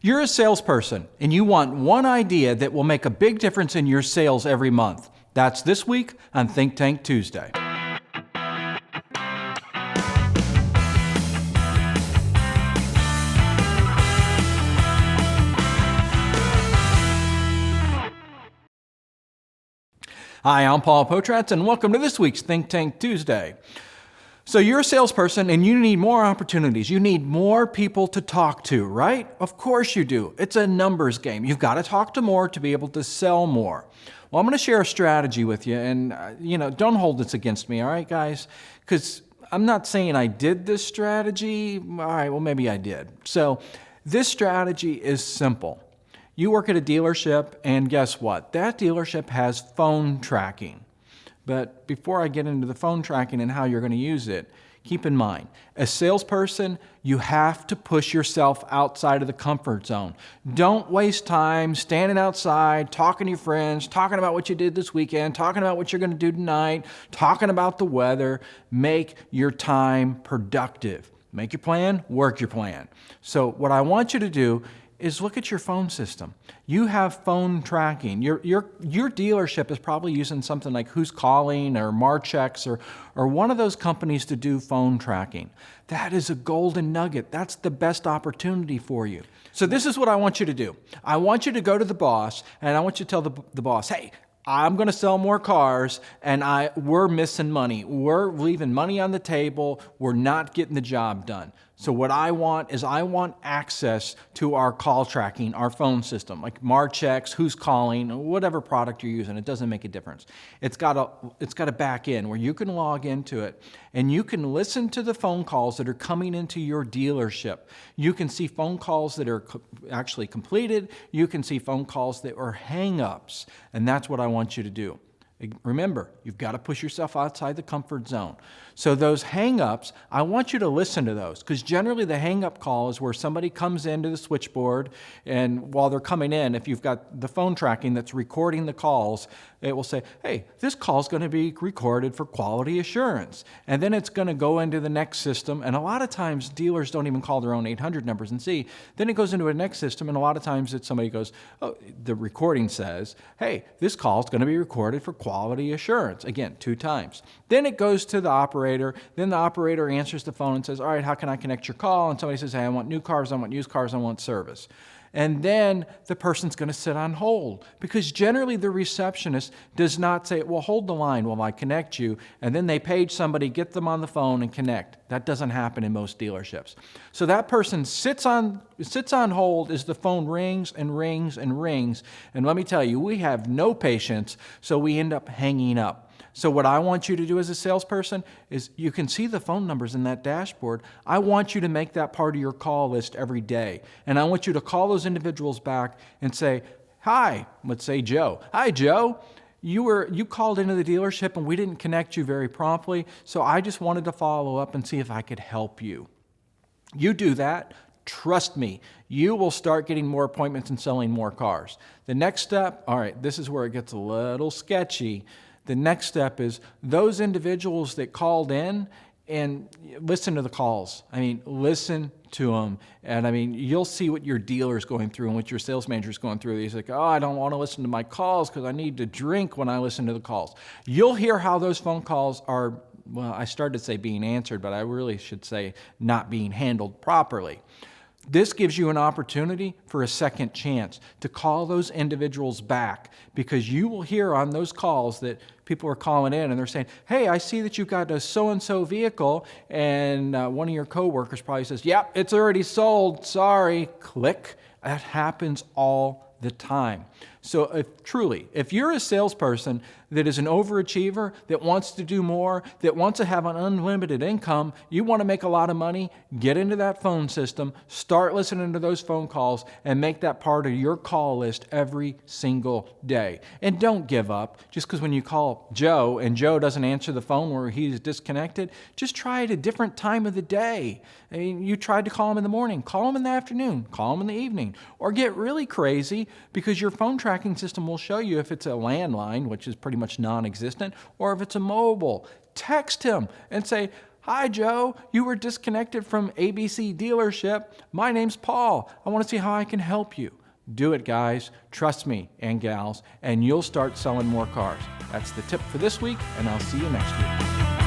You're a salesperson and you want one idea that will make a big difference in your sales every month. That's this week on Think Tank Tuesday. Hi, I'm Paul Potratz, and welcome to this week's Think Tank Tuesday. So you're a salesperson and you need more opportunities. You need more people to talk to, right? Of course you do. It's a numbers game. You've got to talk to more to be able to sell more. Well, I'm going to share a strategy with you, and don't hold this against me, all right, guys? Because I'm not saying I did this strategy. All right, well, maybe I did. So this strategy is simple. You work at a dealership, and guess what? That dealership has phone tracking. But before I get into the phone tracking and how you're going to use it, keep in mind, as a salesperson, you have to push yourself outside of the comfort zone. Don't waste time standing outside, talking to your friends, talking about what you did this weekend, talking about what you're going to do tonight, talking about the weather. Make your time productive. Make your plan, work your plan. So what I want you to do is look at your phone system. You have phone tracking. Your dealership is probably using something like Who's Calling or Marchex or one of those companies to do phone tracking. That is a golden nugget. That's the best opportunity for you. So this is what I want you to do. I want you to go to the boss and I want you to tell the boss, hey, I'm going to sell more cars and we're missing money. We're leaving money on the table. We're not getting the job done. So what I want is access to our call tracking, our phone system, like Marchex, Who's Calling, whatever product you're using. It doesn't make a difference. It's got a back end where you can log into it and you can listen to the phone calls that are coming into your dealership. You can see phone calls that are actually completed. You can see phone calls that are hang-ups. And that's what I want you to do. Remember, you've got to push yourself outside the comfort zone. So those hang-ups, I want you to listen to those because generally the hang-up call is where somebody comes into the switchboard and while they're coming in, if you've got the phone tracking that's recording the calls, it will say, hey, this call is going to be recorded for quality assurance. And then it's going to go into the next system. And a lot of times dealers don't even call their own 800 numbers and see. Then it goes into a next system. And a lot of times somebody goes, oh, the recording says, hey, this call is going to be recorded for quality assurance. Again, 2 times. Then it goes to the operator. Then the operator answers the phone and says, all right, how can I connect your call? And somebody says, hey, I want new cars, I want used cars, I want service. And then the person's going to sit on hold because generally the receptionist does not say, well, hold the line while I connect you. And then they page somebody, get them on the phone and connect. That doesn't happen in most dealerships. So that person sits on hold as the phone rings and rings and rings. And let me tell you, we have no patience, so we end up hanging up. So what I want you to do as a salesperson is you can see the phone numbers in that dashboard. I want you to make that part of your call list every day. And I want you to call those individuals back and say, hi, let's say Joe. Hi, Joe. You called into the dealership and we didn't connect you very promptly, so I just wanted to follow up and see if I could help you. You do that. Trust me, you will start getting more appointments and selling more cars. The next step, all right, this is where it gets a little sketchy. The next step is those individuals that called in and listen to the calls. Listen to them. And you'll see what your dealer's going through and what your sales manager's going through. He's like, oh, I don't want to listen to my calls because I need to drink when I listen to the calls. You'll hear how those phone calls are, well, I started to say being answered, but I really should say not being handled properly. This gives you an opportunity for a second chance to call those individuals back because you will hear on those calls that people are calling in and they're saying, hey, I see that you've got a so-and-so vehicle, and one of your coworkers probably says, yep, it's already sold, sorry, click. That happens all the time. So if you're a salesperson that is an overachiever, that wants to do more, that wants to have an unlimited income, you want to make a lot of money, get into that phone system, start listening to those phone calls, and make that part of your call list every single day. And don't give up. Just because when you call Joe and Joe doesn't answer the phone or he's disconnected, just try it a different time of the day. You tried to call him in the morning, call him in the afternoon, call him in the evening, or get really crazy because your phone tracking system will show you if it's a landline, which is pretty much non-existent, or if it's a mobile. Text him and say, Hi, Joe. You were disconnected from ABC dealership. My name's Paul. I want to see how I can help you. Do it, guys. Trust me and gals, and you'll start selling more cars. That's the tip for this week, and I'll see you next week.